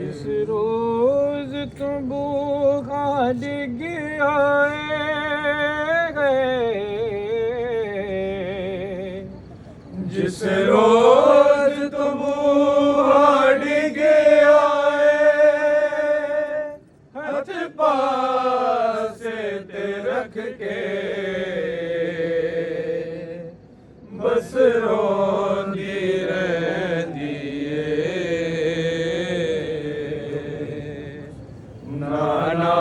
जिस रोज तुम भूखा डिग आए, जिस रोज तुम भूखा डिग आए, हाथ पासे ते रख के बस रोंदी रहंदी नाना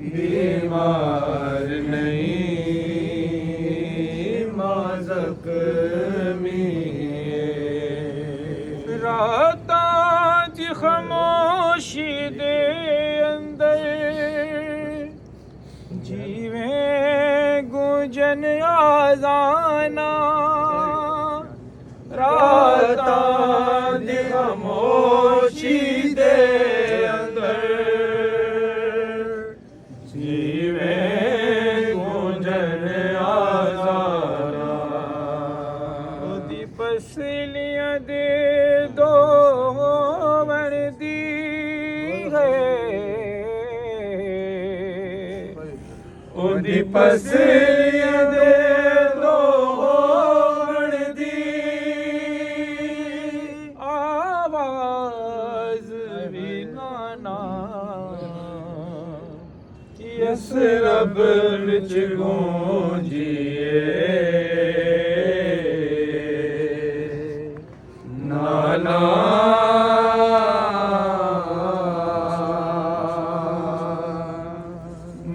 बीमार नहीं मां ज़ख्मी रातां दी खामोशी दे अंदर जीवें गुंजन आज़ाना, रातां दी खामोशी दे अंदर जीवें गुंजन आज़ाना। ओदी पसलियां दे दो बनदी है, ओदी पसलियां दे दो बनदी, आवाज भी गाना यस रब विच गूंजिए नाना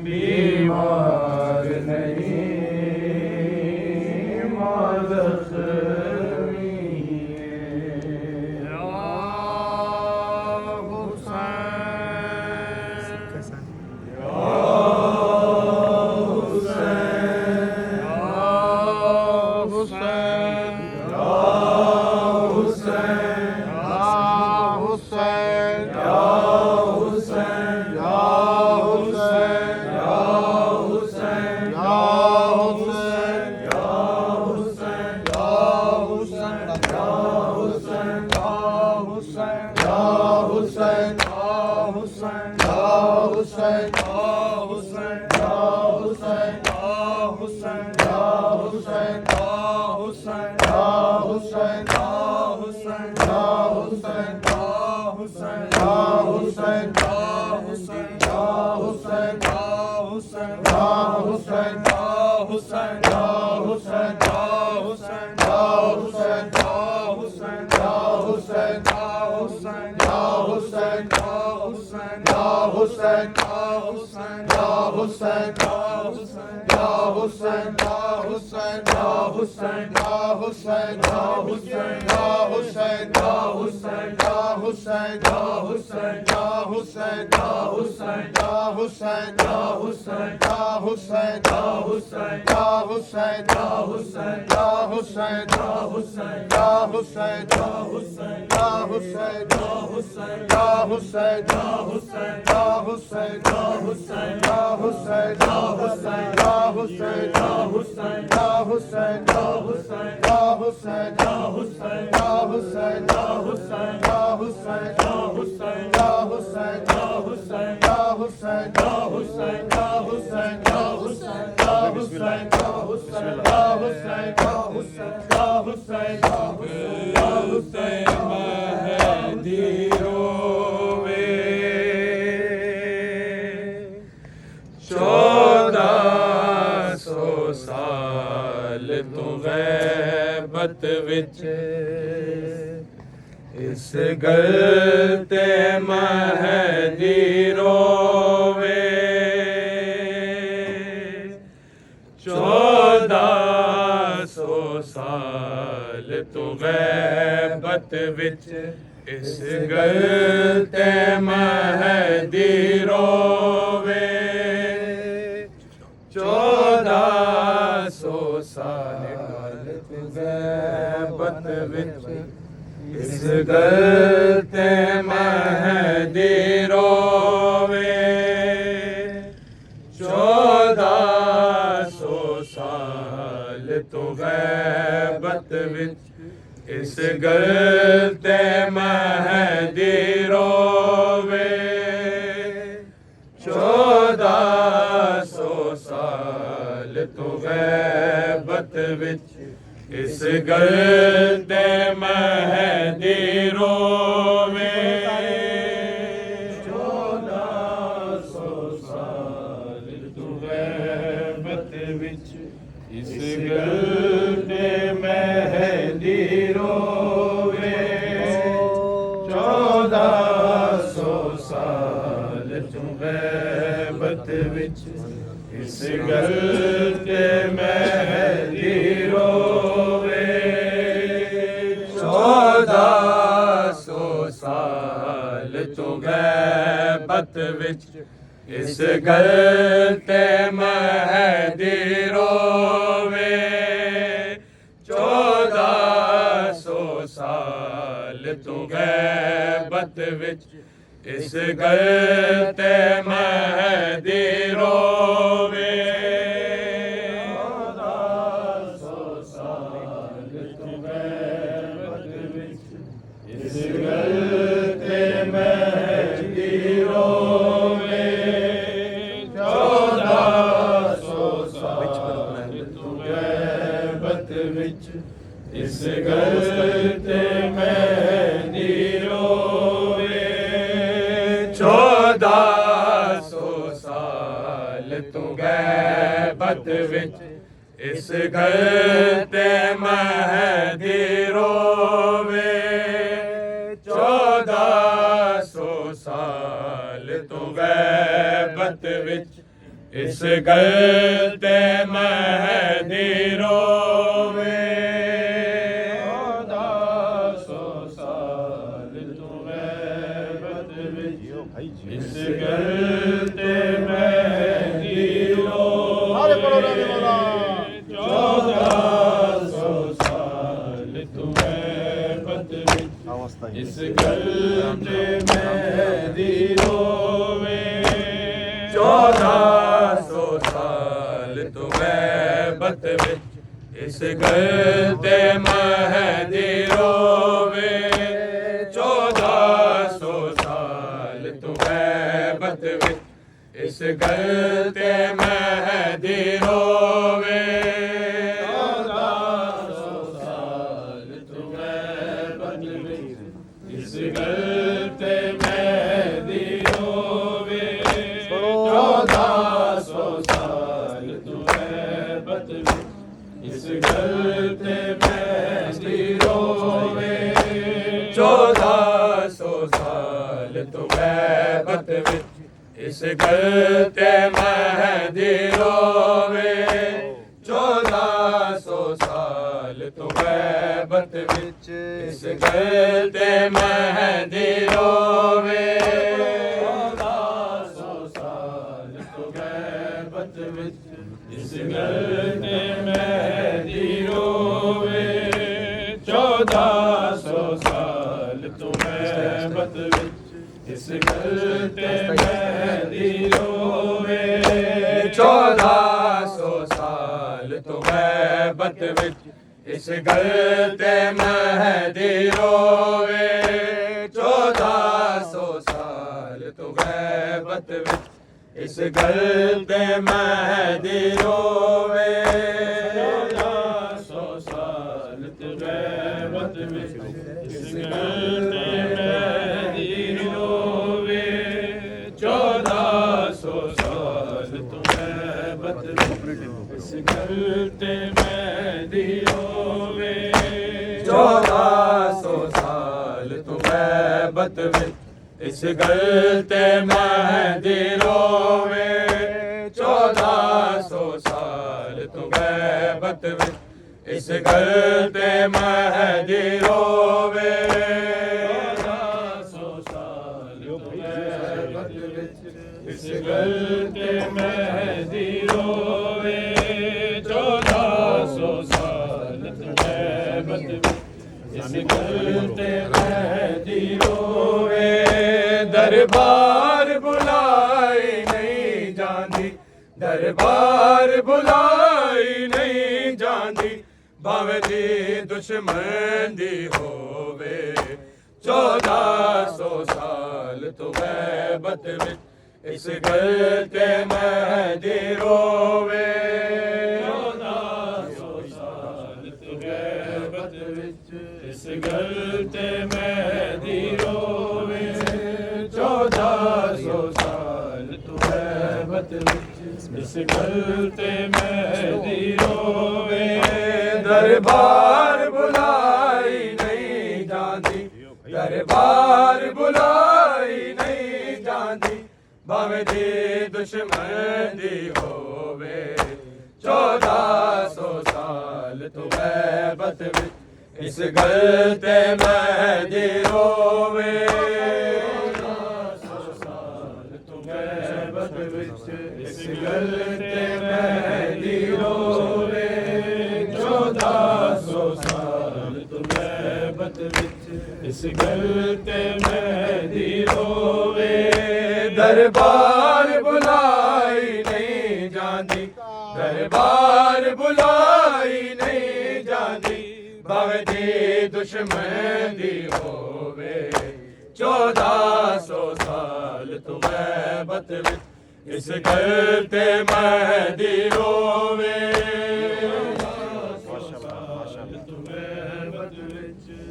बीमार नहीं मां ज़ख्मी या हुसैन इस गल ते महदी रोवे 1400 साल तू गैबत विच इस गल ते महदी रोवे 1400 साल तू गैबत विच इस गल ते महदी रोवे 1400 साल तू गैबत ਬਤ ਵਿੱਚ ਇਸ ਗੱਲ ਤੇ ਮਹਿੰਦੀ ਰੋਵੇ 1400 ਸਾਲ ਤੋਂ ਗੈਬਤ ਵਿੱਚ ਇਸ ਗੱਲ ਤੇ ਮਹਿੰਦੀ ਰੋਵੇ 1400 ਸਾਲ ਤੋਂ ਗੈਬਤ ਵਿੱਚ ਇਸ ਗੱਲ ਤੇ ਮਹਿੰਦੀ ਰੋਵੇ 1400 ਸਾਲ ਤੋਂ ਗੈਬਤ ਵਿੱਚ ਇਸ ਗੱਲ ਤੇ ਮਹਿੰਦੀ ਰੋਵੇ 1400 ਸਾਲ ਤੋਂ ਗੈਬਤ ਵਿੱਚ ਇਸ ਗੱਲ ਤੇ ਮਹਿੰਦੀ ਰੋਵੇ 1400 ਸਾਲ ਤੋਂ ਗੈਬਤ ਵਿੱਚ ਇਸ ਗੱਲ ਤੇ ਮਹਿੰਦੀ ਰੋਵੇ 1400 ਸਾਲ ਤੋਂ ਗੈਬਤ ਵਿੱਚ ਇਸ ਗੱਲ ਤੇ ਮਹਿੰਦੀ ਰੋਵੇ 1400 ਸਾਲ ਤੋਂ ਗੈਬਤ ਵਿੱਚ ਇਸ ਗੱਲ ਤੇ ਮਹਿੰਦੀ ਰੋਵੇ 1400 ਸਾਲ ਤੋਂ ਗੈਬਤ ਵਿੱਚ ਇਸ ਗੱਲ ਤੇ ਮਹਿੰਦੀ ਰੋਵੇ 1400 ਸਾਲ ਤੋਂ ਗੈਬਤ ਵਿੱਚ ਇਸ ਗੱਲ ਤੇ ਮਹਿੰਦੀ ਰੋਵੇ 1400 ਸਾਲ ਤੋਂ ਗੈਬਤ ਵਿੱਚ ਇਸ ਗੱਲ ਤੇ ਮਹਿੰਦੀ ਰੋਵੇ 1400 ਸਾਲ ਤੋਂ ਗੈਬਤ ਵਿੱਚ ਇਸ ਗੱਲ ਤੇ ਮਹਿੰਦੀ ਰੋਵੇ 1400 ਸਾਲ ਤੋਂ ਗੈਬਤ ਵਿੱਚ ਇਸ ਗੱਲ ਤੇ ਮਹਿੰਦੀ ਰੋਵੇ 1400 ਸਾਲ ਤੋਂ ਗੈਬਤ ਵਿੱਚ ਇਸ ਗੱਲ ਤੇ ਮਹਿੰਦੀ ਰੋਵੇ 1400 ਸਾਲ ਤੋਂ ਗੈਬਤ ਵਿੱਚ ਇਸ ਗੱਲ ਤੇ ਮਹਿੰਦੀ ਰੋਵੇ 1400 ਸਾਲ ਤੋਂ ਗੈਬਤ ਵਿੱਚ ਇਸ ਗੱਲ ਤੇ ਮਹਿੰਦੀ ਰੋਵੇ 1400 ਸਾਲ ਤੋਂ ਗੈਬਤ ਵਿੱਚ ਇਸ ਗੱਲ ਤੇ ਮਹਿੰਦੀ ਰੋਵੇ 1400 ਸਾਲ ਤੋਂ ਗੈਬਤ ਵਿੱਚ ਇਸ ਗੱਲ ਤੇ ਮਹਿੰਦੀ ਰੋਵੇ 1400 ਸਾਲ ਤੋਂ ਗੈਬਤ ਵਿੱਚ ਇਸ ਗੱਲ ਤੇ ਮਹਿੰਦੀ ਰੋਵੇ 1400 ਸਾਲ ਤੋਂ ਗੈਬਤ ਵਿੱਚ ਇਸ ਗੱਲ ਤੇ ਮਹਿੰਦੀ ਰੋਵੇ 1400 ਸਾਲ ਤੋਂ ਗੈਬਤ ਵਿੱਚ ਇਸ ਗੱਲ ਤੇ ਮਹਿੰਦੀ ਰੋਵੇ 1400 ਸਾਲ ਤੋਂ ਗੈਬਤ ਵਿੱਚ ਇਸ ਗੱਲ ਤੇ ਮਹਿੰਦੀ ਰੋਵੇ 1400 ਸਾਲ ਤੋਂ ਗੈਬਤ ਵਿੱਚ ਇਸ ਗੱਲ ਤੇ ਮਹਿੰਦੀ ਰੋਵੇ 1400 ਸਾਲ ਤੋਂ ਗੈਬਤ ਵਿੱਚ ਇਸ ਗੱਲ ਤੇ ਮਹਿੰਦੀ ਰੋਵੇ 1400 ਸਾਲ ਤੋਂ ਗੈਬਤ ਵਿੱਚ ਇਸ ਗੱਲ ਤੇ ਮਹਿੰਦੀ ਰੋਵੇ 1400 ਸਾਲ ਤੋਂ ਗੈਬਤ ਵਿੱਚ ਇਸ ਗੱਲ ਤੇ ਮਹਿੰਦੀ ਰੋਵੇ 1400 ਸਾਲ ਤੋਂ ਗੈਬਤ ਵਿੱਚ ਇਸ ਗੱਲ ਤੇ ਮਹਿੰਦੀ ਰੋਵੇ 1400 ਸਾਲ ਤੋਂ ਗੈਬਤ ਵਿੱਚ ਇਸ ਗੱਲ ਤੇ ਮਹਿੰਦੀ ਰੋਵੇ ਦਰਬਾਰ ਬੁਲਾਈ ਨਹੀਂ ਜਾਂਦੀ ਦਰਬਾਰ ਬੁਲਾਈ ਨਹੀਂ ਜਾਂਦੀ ਭਾਵੇਂ ਦੀ ਦੁਸ਼ਮਣ ਦੀ ਹੋਵੇ 1400 ਸਾਲ ਤੋਂ ਗੈਬਤ ਵਿੱਚ ਇਸ ਗੱਲ ਤੇ ਮਹਿਦੀ ਰੋਵੇ 1400 ਸਾਲ ਤੋਂ ਗੈਬਤ ਵਿੱਚ ਇਸ ਗੱਲ ਤੇ ਮਹਿਦੀ ਰੋਵੇ 1400 ਸਾਲ ਤੋਂ ਗੈਬਤ ਵਿੱਚ ਇਸ ਗੱਲ ਤੇ ਮਹਿਦੀ ਰੋਵੇ ਦਰਬਾਰ ਬੁਲਾਈ ਨਹੀਂ ਜਾਂਦੀ ਦਰਬਾਰ ਬੁਲਾਈ ਨਹੀਂ ਜਾਂਦੀ ਭਾਵੇਂ ਦੀ ਦੁਸ਼ਮਣ ਦੀ ਹੋਵੇ 1400 ਸਾਲ ਤੋਂ ਗੈਬਤ ਵਿੱਚ ਇਸ ਗੱਲ ਤੇ ਮਹਿਦੀ ਰੋਵੇ 1400 ਸਾਲ ਤੋਂ ਗੈਬਤ ਵਿੱਚ ਇਸ ਗੱਲ ਤੇ ਮਹਿਦੀ ਰੋਵੇ 1400 ਸਾਲ ਤੋਂ ਗੈਬਤ ਵਿੱਚ ਇਸ ਗੱਲ ਤੇ ਮਹਿਦੀ ਰੋਵੇ ਦਰਬਾਰ ਬੁਲਾਈ ਨਹੀਂ ਜਾਂਦੀ ਦਰਬਾਰ ਬੁਲਾਈ ਨਹੀਂ ਜਾਂਦੀ ਭਾਵੇਂ ਦੀ ਦੁਸ਼ਮਣ ਦੀ ਹੋਵੇ 1400 ਸਾਲ ਤੋਂ ਗੈਬਤ ਵਿੱਚ ਇਸ ਗੱਲ ਤੇ ਮਹਿਦੀ ਰੋਵੇ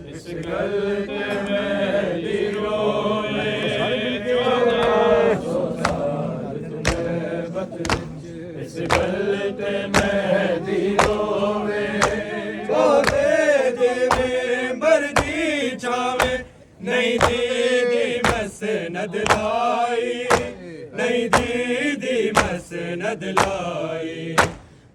ਇਸ ਗੱਲ ਤੇ ਮਹਿਦੀ ਰੋਵੇ 1400 ਸਾਲ ਤੋਂ ਗੈਬਤ ਵਿੱਚ ਇਸ ਗੱਲ ਤੇ ਮਹਿਦੀ ਰੋਵੇ ਉਹਦੇ ਦੇ ਮੈਂਬਰ ਦੀ ਛਾਵੇਂ ਨਹੀਂ ਦੀਦੀ ਮਸਨਦ ਲਾਈ ਨਹੀਂ ਦੀਦੀ ਮਸਨਦ ਲਾਈ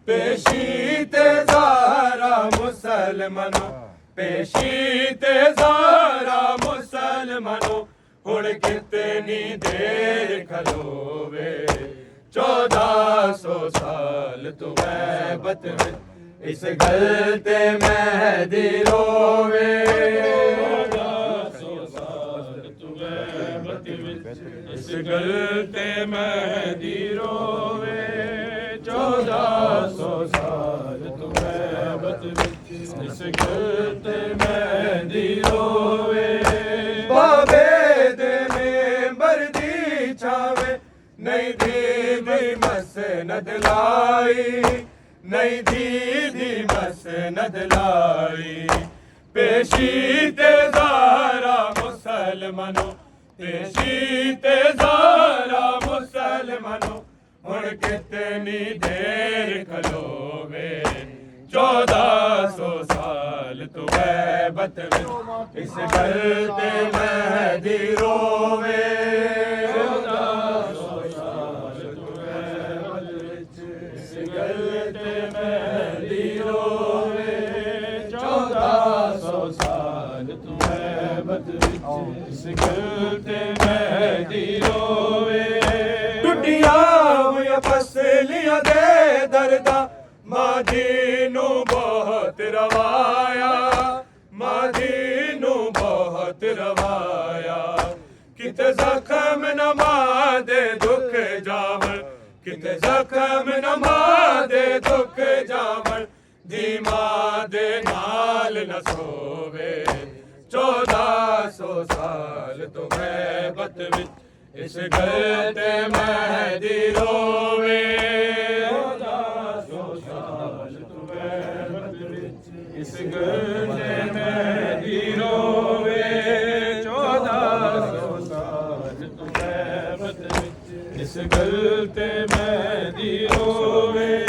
ਪੇਸ਼ੀ ਤੇ ਜ਼ਾਰਾ ਮੁਸਲਮਾਨੋ ਪੇਸ਼ੀ ਤੇ ਜ਼ਾਰਾ ਮੁਸਲਮਾਨੋ ਹੁਣ ਕਿਤਨੀ ਦੇਰ ਖਲੋਵੇ 1400 ਸਾਲ ਤੋਂ ਗੈਬਤ ਵਿੱਚ ਇਸ ਗੱਲ ਤੇ ਮਹਿਦੀ ਰੋਵੇ 1400 ਸਾਲ ਤੋਂ ਗੈਬਤ ਵਿੱਚ ਇਸ ਗੱਲ ਤੇ ਮਹਿਦੀ ਰੋਵੇ 1400 ਸਾਲ ਤੋਂ ਗੈਬਤ ਵਿੱਚ ਇਸ ਗੱਲ ਤੇ ਮਹਿਦੀ ਰੋਵੇ ਬਾਬੇ ਦੇ ਮੈਂਬਰ ਦੀ ਛਾਵੇਂ ਨਹੀਂ ਦੀਦੀ ਮਸਨਦ ਲਾਈ ਨਹੀਂ ਦੀਦੀ ਮਸਨਦ ਲਾਈ ਪੇਸ਼ੀ ਤੇ ਜ਼ਾਰਾ ਮੁਸਲਮਾਨੋ ਪੇਸ਼ੀ ਤੇ ਜ਼ਾਰਾ ਮੁਸਲਮਾਨੋ ਹੁਣ ਕਿਤਨੀ ਦੇਰ ਖਲੋਵੇ 1400 ਸਾਲ ਤੋਂ ਗੈਬਤ ਵਿੱਚ ਇਸ ਗੱਲ ਤੇ ਮਹਿਦੀ ਰੋਵੇ 1400 ਸਾਲ ਤੋਂ ਗੈਬਤ ਵਿੱਚ ਇਸ ਗੱਲ ਤੇ ਮਹਿਦੀ ਰੋਵੇ 1400 ਸਾਲ ਤੋਂ ਗੈਬਤ ਵਿੱਚ ਇਸ ਗੱਲ ਤੇ ਮਹਿਦੀ ਰੋਵੇ ਟੁੱਟੀਆਂ ਹੋਈਆਂ ਫਸਲੀਆਂ ਦੇ ਦਰਦਾਂ ਮਾਝੀ ਨੂੰ ਬਹੁਤ ਰਵਾਇਆ ਮਾਝੀ ਨੂੰ ਬਹੁਤ ਰਵਾਇਆ ਕਿਤੇ ਜ਼ਖਮ ਨਾ ਮਾਦੇ ਦੁੱਖ ਜਾਵਣ ਕਿਤੇ ਜ਼ਖਮ ਨਾ ਮਾਦੇ ਦੁੱਖ ਜਾਵਣ ਧੀਮਾ ਦੇ ਨਾਲ ਨਾ ਸੋਵੇ 1400 ਸਾਲ ਤੋਂ ਗੈਬਤ ਵਿੱਚ ਇਸ ਗੱਲ ਤੇ ਮਹਿਦੀ ਰੋਵੇ 1400 ਸਾਲ ਤੋਂ ਗੈਬਤ ਵਿੱਚ ਇਸ ਗੱਲ ਤੇ ਮਹਿਦੀ ਰੋਵੇ 1400 ਸਾਲ ਤੋਂ ਗੈਬਤ ਵਿੱਚ ਇਸ ਗੱਲ ਤੇ ਮਹਿਦੀ ਰੋਵੇ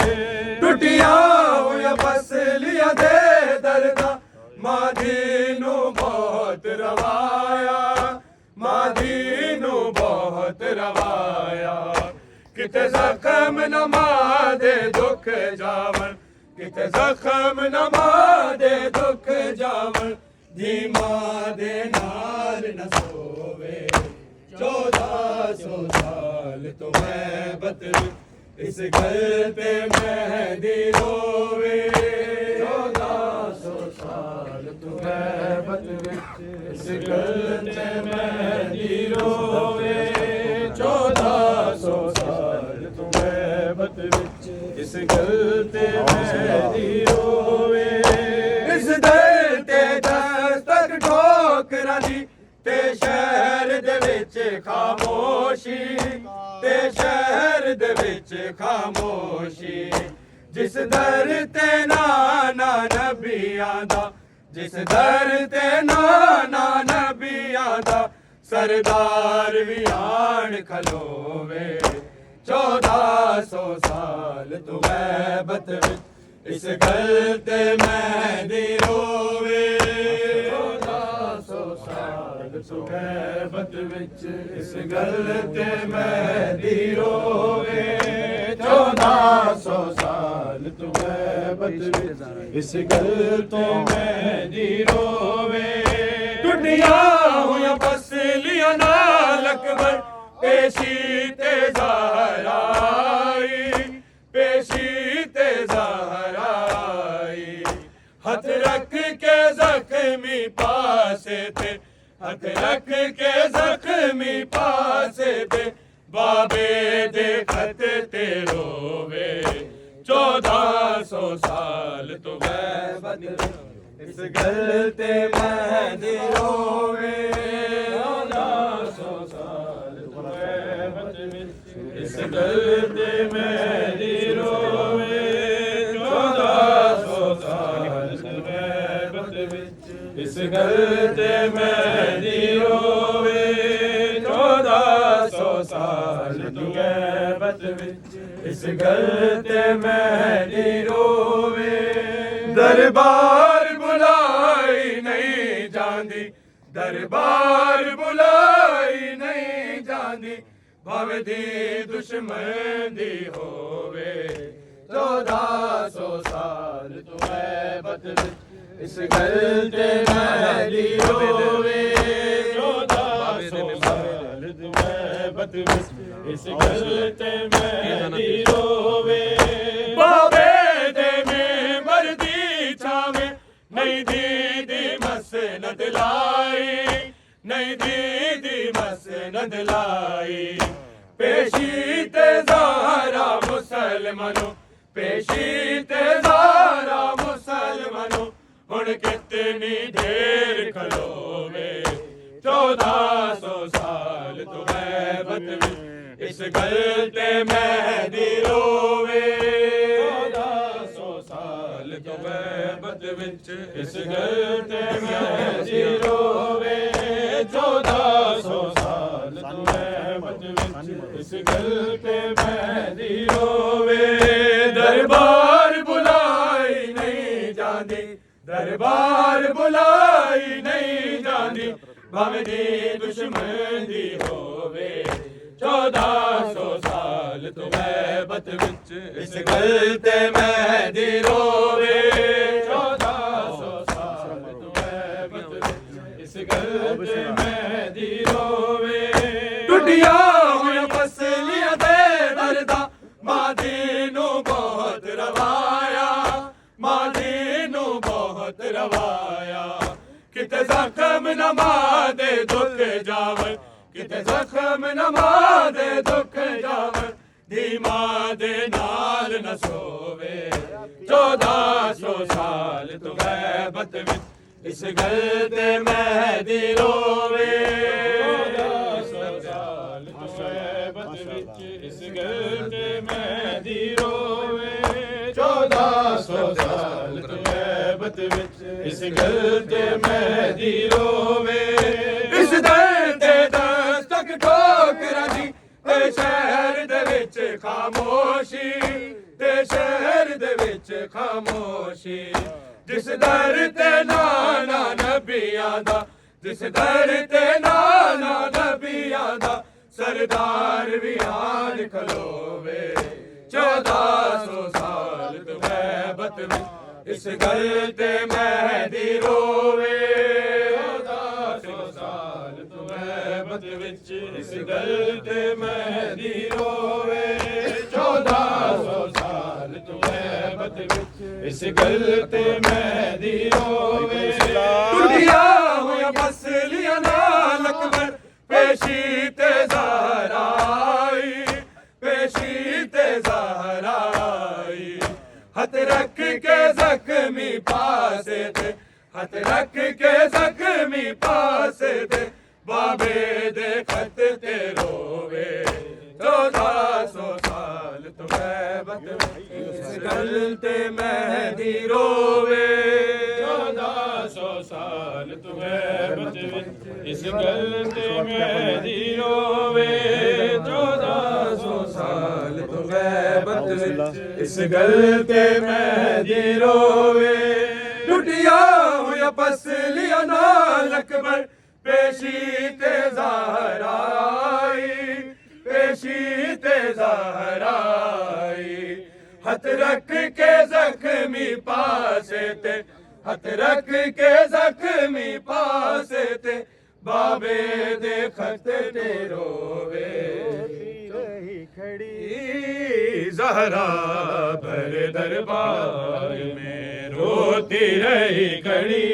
ਟੁੱਟੀਆਂ ਹੋਈਆਂ ਫਸਲੀਆਂ ਦੇ ਦਰਦਾਂ ਮਾਝੀ ਨੂੰ ਬਹੁਤ ਰਵਾਇਆ ਮਾਝੀ ਨੂੰ ਬਹੁਤ ਰਵਾਇਆ ਕਿਤੇ ਜ਼ਖਮ ਨਾ ਮਾਦੇ ਦੁੱਖ ਜਾਵਣ ਕਿਤੇ ਜ਼ਖਮ ਨਾ ਮਾਦੇ ਦੁੱਖ ਜਾਵਣ ਧੀਮਾ ਦੇ ਨਾਲ ਨਾ ਸੋਵੇ 1400 ਸਾਲ ਤੋਂ ਗੈਬਤ ਇਸ ਗੱਲ ਤੇ ਮਹਿਦੀ ਰੋਵੇ 1400 ਸਾਲ ਤੋਂ ਗੈਬਤ ਵਿੱਚ ਇਸ ਗੱਲ ਤੇ ਮਹਿਦੀ ਰੋਵੇ 1400 ਸਾਲ ਤੋਂ ਗੈਬਤ ਵਿੱਚ ਇਸ ਗੱਲ ਤੇ ਮਹਿਦੀ ਰੋਵੇ ਇਸ ਦੇ ਜਿਸ ਦਰ ਤੇ ਨਾਨਾ ਨਬੀਆਂ ਦਾ, ਜਿਸ ਦਰ ਤੇ ਨਾਨਾ ਨਬੀਆਂ ਦਾ, ਸਰਦਾਰ ਵੀ ਆਣ ਖਲੋਵੇ 1400 ਸਾਲ ਤੂੰ ਗੈਬਤ ਵਿੱਚ, ਇਸ ਗੱਲ ਤੇ ਮਹਿੰਦੀ ਰੋਵੇ 1400 ਸਾਲ ਤੂੰ ਗੈਬਤ ਵਿੱਚ, ਇਸ ਗੱਲ ਤੇ ਮਹਿੰਦੀ ਰੋਵੇ 1400 ਸਾਲ ਤੂੰ ਗੈਬਤ ਵਿੱਚ, ਇਸ ਗੱਲ ਤੇ ਮਹਿੰਦੀ ਰੋਵੇ ਟੁੱਟੀਆਂ ਹੋਈਆਂ ਪਸਲੀਆਂ ਨਾਲ ਅਕਬਰ ਪੇਸ਼ੀ ਤੇ ਜ਼ਾਹਰਾਈ, ਪੇਸ਼ੀ ਤੇ ਜ਼ਾਹਰਾਈ, ਹੱਥ ਰੱਖ ਕੇ ਜ਼ਖਮੀ ਪਾਸੇ ਤੇ, ਹੱਥ ਰੱਖ ਕੇ ਜ਼ਖਮੀ ਪਾਸੇ ਤੇ, ਬਾਬੇ ਦੇ ਖਤ ਤੇ ਰੋਵੇ 1400 ਸਾਲ ਤੋਂ ਗੈਬਤ, ਇਸ ਗੱਲ ਤੇ ਮਹਿੰਦੀ ਰੋਵੇ 1400 ਸਾਲ ਤੋਂ ਗੈਬਤ ਵਿੱਚ, ਇਸ ਗੱਲ ਤੇ ਮਹਿੰਦੀ ਰੋਵੇ 1400 ਸਾਲ ਤੋਂ ਗੈਬਤ ਵਿੱਚ, ਇਸ ਗੱਲ ਤੇ ਮਹਿੰਦੀ ਰੋਵੇ 1400 ਸਾਲ ਤੋਂ ਗੈਬਤ ਵਿੱਚ, ਇਸ ਗੱਲ ਤੇ ਮਹਿੰਦੀ ਰੋਵੇ ਦਰਬਾਰ ਬੁਲਾਈ ਨਹੀਂ ਜਾਂਦੀ, ਦਰਬਾਰ ਬੁਲਾਈ ਨਹੀਂ ਜਾਂਦੀ, ਭਾਵੇਂ ਦੀ ਦੁਸ਼ਮਣ ਦੀ ਹੋਵੇ 1400 ਸਾਲ ਤੋਂ ਗੈਬਤ ਵਿੱਚ, ਇਸ ਗੱਲ ਤੇ ਮਹਿੰਦੀ ਰੋਵੇ 1400 ਸਾਲ ਤੋਂ ਗੈਬਤ ਵਿੱਚ, ਇਸ ਗੱਲ ਤੇ ਮਹਿੰਦੀ ਰੋਵੇ ਬਾਬੇ ਦੇ ਮੈਂਬਰ ਦੀ ਛਾਵੇਂ, ਨਹੀਂ ਦੀਦੀ ਮਸਨਦ ਲਾਈ, ਨਹੀਂ ਦੀਦੀ ਮਸਨਦ ਲਾਈ, ਪੇਸ਼ੀ ਤੇ ਜ਼ਾਹਰਾ ਮੁਸਲਮਾਨੋ, ਪੇਸ਼ੀ ਤੇ ਜ਼ਾਹਰਾ ਮੁਸਲਮਾਨੋ, ਹੁਣ ਕਿਤਨੀ ਦੇਰ ਖਲੋਵੇ 1400 ਸਾਲ ਤੋਂ ਗੈਬਤ ਵਿੱਚ, ਇਸ ਗੱਲ ਤੇ ਮਹਿੰਦੀ ਰੋਵੇ 1400 ਸਾਲ ਤੋਂ ਗੈਬਤ ਵਿੱਚ, ਇਸ ਗੱਲ ਤੇ ਮਹਿੰਦੀ ਰੋਵੇ 1400 ਸਾਲ ਤੋਂ ਗੈਬਤ ਵਿੱਚ, ਇਸ ਗੱਲ ਤੇ ਮਹਿੰਦੀ ਰੋਵੇ ਦਰਬਾਰ ਬੁਲਾਈ ਨਹੀਂ ਜਾਂਦੀ, ਦਰਬਾਰ ਬੁਲਾਈ ਨਹੀਂ ਜਾਂਦੀ, ਭਾਵੇਂ ਦੀ ਦੁਸ਼ਮਣ ਦੀ ਹੋਵੇ 1400 ਸਾਲ ਤੋਂ ਗੈਬਤ ਵਿੱਚ, ਇਸ ਗੱਲ ਤੇ ਮਹਿੰਦੀ ਰੋਵੇ 1400 ਸਾਲ ਤੋਂ ਗੈਬਤ ਵਿੱਚ, ਇਸ ਗੱਲ ਤੇ ਮਹਿੰਦੀ ਰੋਵੇ ਟੁੱਟੀਆਂ ਹੋਈਆਂ ਪਸਲੀਆਂ ਦੇ ਦਰਦਾਂ, ਮਾਦੀ ਨੂੰ ਬਹੁਤ ਰਵਾਇਆ, ਮਾਦੀ ਨੂੰ ਬਹੁਤ ਰਵਾਇਆ, ਕਿਤੇ ਜ਼ਖਮ ਨਾ ਮਾਦੇ ਦੁੱਖ ਜਾਵਣ, ਕਿਤੇ ਜ਼ਖਮ ਨਾ ਮਾਦੇ ਦੁੱਖ ਜਾਵਣ, ਧੀਮਾ ਦੇ ਨਾਲ ਨਾ ਸੋਵੇ 1400 ਸਾਲ ਤੋਂ ਗੈਬਤ ਵਿੱਚ, ਇਸ ਗੱਲ ਤੇ ਮਹਿੰਦੀ ਰੋਵੇ 1400 ਸਾਲ ਤੋਂ ਗੈਬਤ ਵਿੱਚ, ਇਸ ਗੱਲ ਤੇ ਮਹਿੰਦੀ ਰੋਵੇ 1400 ਸਾਲ ਤੋਂ ਗੈਬਤ ਵਿੱਚ, ਇਸ ਗੱਲ ਤੇ ਮਹਿੰਦੀ ਰੋਵੇ ਇਸ ਦਰ ਤੇ ਦਸਤਕ ਠੋਕਰਾਂ ਦੀ, ਤੇ ਸ਼ਹਿਰ ਦੇ ਵਿੱਚ ਖਾਮੋਸ਼ੀ, ਤੇ ਸ਼ਹਿਰ ਦੇ ਵਿੱਚ ਖਾਮੋਸ਼ੀ, ਜਿਸ ਦਰ ਤੇ ਨਾਨਾ ਨਬੀਆਂ ਦਾ, ਜਿਸ ਦਰ ਤੇ ਨਾਨਾ ਨਬੀਆਂ ਦਾ, ਸਰਦਾਰ ਵੀ ਆਣ ਖਲੋਵੇ 1400 ਸਾਲ ਤੋਂ ਗੈਬਤ ਵਿੱਚ, ਇਸ ਗੱਲ ਤੇ ਮਹਿੰਦੀ ਰੋਵੇ 1400 ਸਾਲ ਤੋਂ ਗੈਬਤ ਵਿੱਚ, ਇਸ ਗੱਲ ਤੇ ਮਹਿੰਦੀ ਰੋਵੇ 1400 ਸਾਲ ਤੋਂ ਗੈਬਤ ਵਿੱਚ, ਇਸ ਗੱਲ ਤੇ ਮਹਿੰਦੀ ਰੋਵੇ ਟੁੱਟੀਆਂ ਹੋਈਆਂ ਪਸਲੀਆਂ ਨਾਲ ਅਕਬਰ ਪੇਸ਼ੀ ਤੇ ਜ਼ਾਹਰਾਈ, ਪੇਸ਼ੀ ਤੇ ਜ਼ਾਹਰਾਈ, ਹੱਥ ਰੱਖ ਕੇ ਜ਼ਖਮੀ ਪਾਸੇ ਤੇ, ਹੱਥ ਰੱਖ ਕੇ ਜ਼ਖਮੀ ਪਾਸੇ ਤੇ, ਬਾਬੇ ਦੇ ਖਤ ਤੇ ਰੋਵੇ 1400 साल तो गैबत इस गल ते मेहदी रोवे 1400 साल तू गैबत इस गल ते मेहदी रोवे 1400 साल तो गैबत इस गल ते मेहदी रोवे टुटिया हुआ पसलिया नाल अकबर पेशी ते ज़हराई पेशी ते ज़हराई हथ रख के जख्मी पासे ते हथ रख के जख्मी पासे ते बाबे दे खत ते रोवे खड़ी ज़हरा भर दरबार में रोती रही खड़ी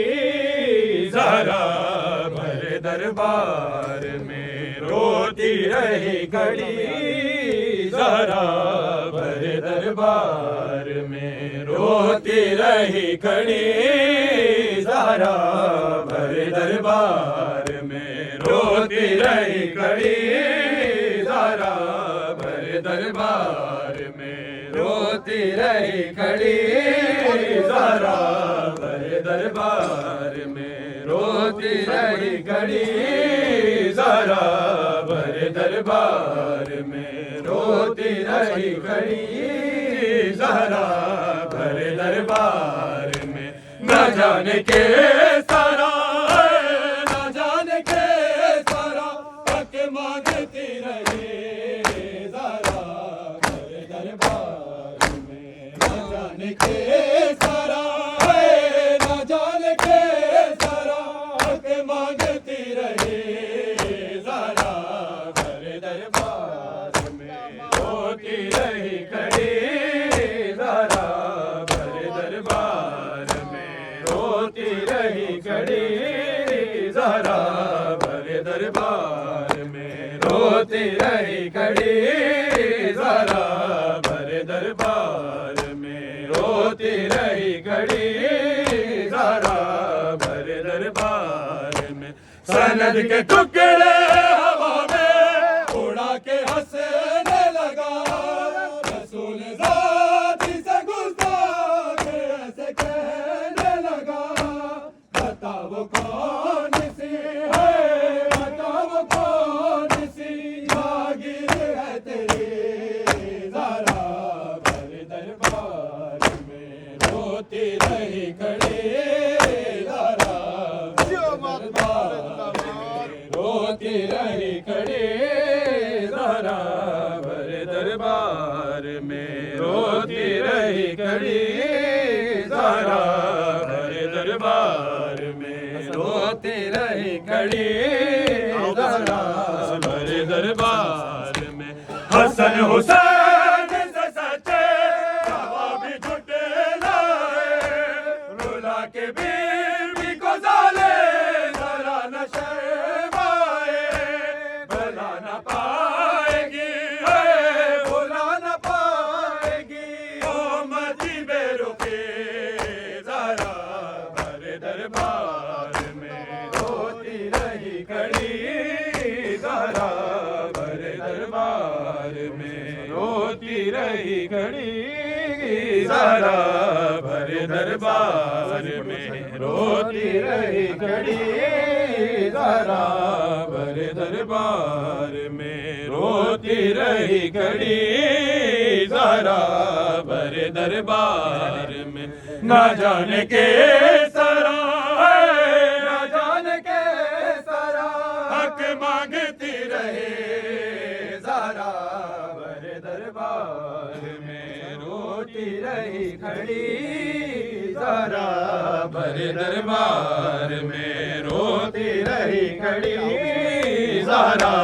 ज़हरा भर दरबार में रोती रही खड़ी ज़हरा भर दरबार में रोती रही खड़ी ज़हरा भर दरबार में रोती रही खड़ी ज़हरा भर दरबार में रोती रही खड़ी ज़हरा भर दरबार में रोती रही खड़ी ज़हरा भर दरबार में रोती रही खड़ी ज़हरा भर दरबार में न जाने के सारा न जाने के सारा हक मांगती रही ज़हरा भर दरबार में न जाने के सारा न जाने के सारा हक मांगती रही ज़हरा भर दरबार में रोती रही खड़ी ज़हरा भर दरबार में रोती रही खड़ी ज़हरा भर दरबार में रोती रही खड़ी ज़हरा भर दरबार में रोती रही खड़ी ज़हरा भर दरबार में सनद के टुकड़े हवा में उड़ा के हंसने लगा रसूल ज़ाती से गुस्ताख ऐसे कहने लगा बताओ कौन सी है बताओ कौन सी जागीर है तेरी ज़हरा भर दरबार में रोती रही खड़ी ज़हरा भर दरबार में रोती रही खड़ी ज़हरा भर दरबार में रोती रही खड़ी ज़हरा भर दरबार में रोती रही खड़ी ज़हरा भर दरबार में हसन हुसैन से सच्चे जवाबी झूठे लाए रुला के बीबी को जाले जरा न शर्माए भला न पाएगी भुला न पाएगी ओ मदी बेरुखी ज़हरा भर दरबार में रोती रही खड़ी ज़हरा भर दरबार में रोती रही खड़ी ज़हरा भर दरबार में रोती रही खड़ी ज़हरा भर दरबार में रोती रही खड़ी ज़हरा भर दरबार में ना जाने के सारा ना जाने के सारा हक मांगती रहे ज़हरा भर दरबार में रोती रही खड़ी ज़हरा भर दरबार में रोती रही खड़ी ज़हरा